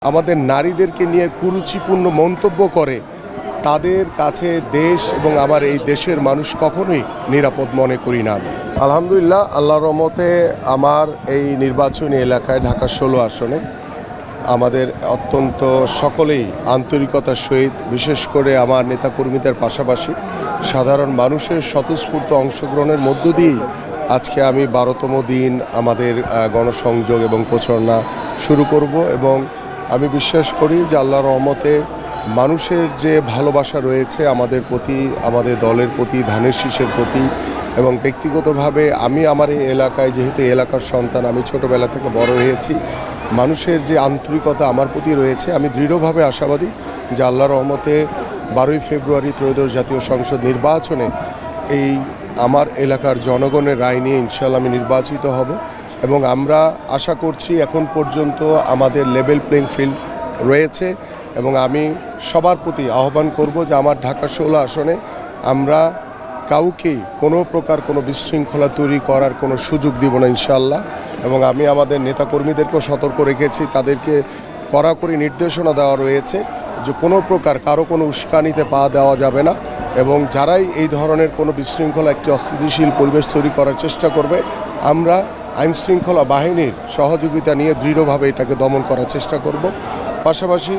আমাদের নারীদেরকে নিয়ে কুরুচিপূর্ণ মন্তব্য করে তাদের কাছে দেশ এবং আমার এই দেশের মানুষ কখনোই নিরাপদ মনে করি না আমি। আলহামদুলিল্লাহ, আল্লাহর রহমতে আমার এই নির্বাচনী এলাকায় ঢাকা ১৬ আসনে আমাদের অত্যন্ত সকলেই আন্তরিকতার সহিত, বিশেষ করে আমার নেতাকর্মীদের পাশাপাশি সাধারণ মানুষের স্বতঃস্ফূর্ত অংশগ্রহণের মধ্য দিয়েই আজকে আমি ১২তম দিন আমাদের গণসংযোগ এবং প্রচারণা শুরু করব। এবং আমি বিশ্বাস করি যে আল্লাহর রহমতে মানুষের যে ভালোবাসা রয়েছে আমাদের প্রতি, আমাদের দলের প্রতি, ধানের শীষের প্রতি, এবং ব্যক্তিগতভাবে আমি আমার এই এলাকায়, যেহেতু এলাকার সন্তান, আমি ছোটোবেলা থেকে বড় হয়েছি, মানুষের যে আন্তরিকতা আমার প্রতি রয়েছে, আমি দৃঢ়ভাবে আশাবাদী যে আল্লাহর রহমতে ১২ই ফেব্রুয়ারি ত্রয়োদশ জাতীয় সংসদ নির্বাচনে এই আমার এলাকার জনগণের রায় নিয়ে ইনশাআল্লাহ আমি নির্বাচিত হব। এবং আমরা আশা করছি এখন পর্যন্ত আমাদের লেভেল প্লেইং ফিল্ড রয়েছে, এবং আমি সবার প্রতি আহ্বান করব যে আমার ঢাকা ১৬ আসনে আমরা কাউকেই কোনো প্রকার কোনো বিশৃঙ্খলা তৈরি করার কোনো সুযোগ দিব না ইনশাআল্লাহ। এবং আমি আমাদের নেতাকর্মীদেরকেও সতর্ক রেখেছি, তাদেরকে কড়াকড়ি নির্দেশনা দেওয়া রয়েছে যে কোনো প্রকার কারো কোনো উস্কানিতে পা দেওয়া যাবে না, এবং যারাই এই ধরনের কোনো বিশৃঙ্খলা, একটি অস্থিতিশীল পরিবেশ তৈরি করার চেষ্টা করবে, আমরা আইনশৃঙ্খলা বাহিনীর সহযোগিতা নিয়ে দৃঢ়ভাবে এটাকে দমন করার চেষ্টা করব। পাশাপাশি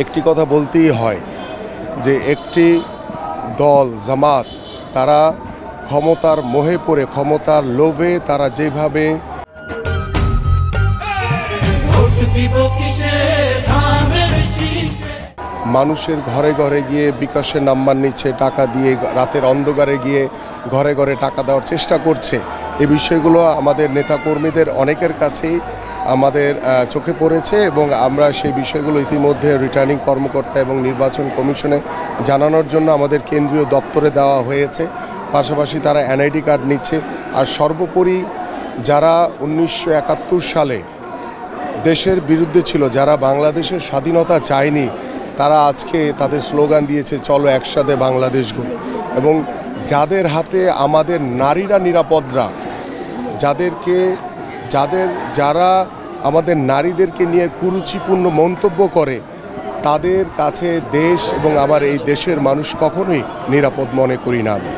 একটি কথা বলতেই হয় যে একটি দল জামাত, তারা ক্ষমতার মোহে পড়ে, ক্ষমতার লোভে তারা যেভাবে মানুষের ঘরে ঘরে গিয়ে বিকাশের নাম্বার নিচ্ছে, টাকা দিয়ে রাতের অন্ধকারে গিয়ে ঘরে ঘরে টাকা দেওয়ার চেষ্টা করছে, এই বিষয়গুলো আমাদের নেতাকর্মীদের অনেকের কাছেই আমাদের চোখে পড়েছে, এবং আমরা সেই বিষয়গুলো ইতিমধ্যে রিটার্নিং কর্মকর্তা এবং নির্বাচন কমিশনে জানানোর জন্য আমাদের কেন্দ্রীয় দপ্তরে দেওয়া হয়েছে। পাশাপাশি তারা এনআইডি কার্ড নিচ্ছে। আর সর্বোপরি যারা ১৯৭১ সালে দেশের বিরুদ্ধে ছিল, যারা বাংলাদেশের স্বাধীনতা চায়নি, তারা আজকে তাদের স্লোগান দিয়েছে চলো একসাথে বাংলাদেশ গড়ি। এবং যাদের হাতে আমাদের নারীরা নিরাপদরা, যারা আমাদের নারীদেরকে নিয়ে কুরুচিপূর্ণ মন্তব্য করে তাদের কাছে দেশ এবং আমার এই দেশের মানুষ কখনোই নিরাপদ মনে করি না আমি।